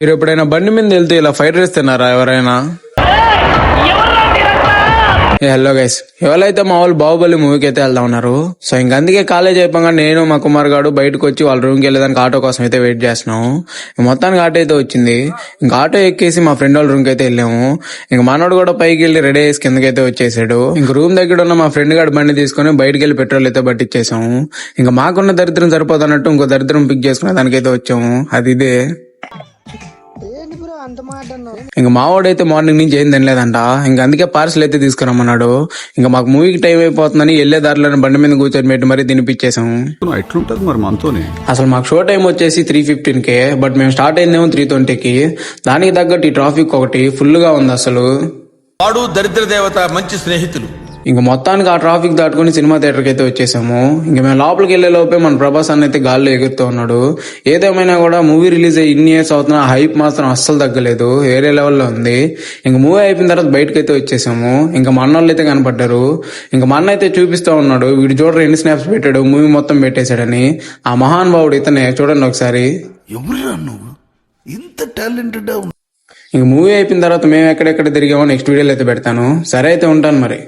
మీరు ఎప్పుడైనా బండి మీద వెళ్తే ఇలా ఫ్రైడ్ రైస్ తిన్నారా ఎవరైనా? హలో గైస్, ఎవరైతే మా వాళ్ళు బాహుబలి మూవీకి అయితే వెళ్తా ఉన్నారు. సో అందుకే కాలేజ్ అయిపోగా నేను మా కుమార్ గారు బయటకు వచ్చి వాళ్ళ రూమ్ కి వెళ్ళేదానికి ఆటో కోసం అయితే వెయిట్ చేస్తున్నాం. మొత్తానికి ఆటో అయితే వచ్చింది. ఇంకా ఆటో ఎక్కేసి మా ఫ్రెండ్ వాళ్ళ రూమ్ కి అయితే వెళ్ళాము. ఇంకా మనోడు కూడా పైకి వెళ్ళి రెడీ అయ్యేసి కిందకైతే వచ్చేసాడు. ఇంక రూమ్ దగ్గర ఉన్న మా ఫ్రెండ్ గారు బండి తీసుకుని బయటకు వెళ్ళి పెట్రోల్ అయితే పట్టించేసాము. ఇంకా మాకున్న దరిద్రం సరిపోతున్నట్టు ఇంకో దరిద్రం పిక్ చేసుకునే దానికైతే వచ్చాము. అది ఇదే. ఇంకా మావాడైతే మార్నింగ్ నుంచి ఏం తినలేదంట. ఇంకా అందుకే పార్సల్ అయితే తీసుకురమ్మన్నాడు. ఇంకా మాకు మూవీకి టైం అయిపోతుందని వెళ్లే దారిలో బండి మీద కూర్చొని పెట్టి మరీ తినిపించేసాము. అసలు మాకు షో టైం వచ్చేసి 3:15కే, బట్ మేము స్టార్ట్ అయిందేమో 3:20కి. దానికి తగ్గట్టు ఈ ట్రాఫిక్ ఒకటి ఫుల్ గా ఉంది అసలు. వాడు దరిద్ర దేవత మంచి స్నేహితులు. ఇంక మొత్తానికి ఆ ట్రాఫిక్ దాటుకుని సినిమా థియేటర్కి అయితే వచ్చేసాము. ఇంక మేము లోపలికి వెళ్లే లోపే మన ప్రభాస్ అన్న అయితే గాల్లో ఎగురుతూ ఉన్నాడు. ఏదేమైనా కూడా మూవీ రిలీజ్ అయ్యి ఇన్ని ఇయర్స్ అవుతున్నా హైప్ మాత్రం అస్సలు తగ్గలేదు, వేరే లెవెల్లో ఉంది. ఇంక మూవీ అయిపోయిన తర్వాత బయటకు అయితే వచ్చేసాము. ఇంకా మా అన్న వాళ్ళు అయితే కనపడ్డారు. ఇంకా మా అన్న అయితే చూపిస్తా ఉన్నాడు, వీడు చూడరు ఎన్ని స్నాప్స్ పెట్టాడు, మూవీ మొత్తం పెట్టేశాడని. ఆ మహానుభావుడు ఇతనే, చూడండి ఒకసారి. ఇంత టాలెంటెడ్. ఇంక మూవీ అయిపోయిన తర్వాత మేము ఎక్కడెక్కడ తిరిగామో నెక్స్ట్ వీడియోలో అయితే పెడతాను. సరే అయితే ఉంటాను మరి.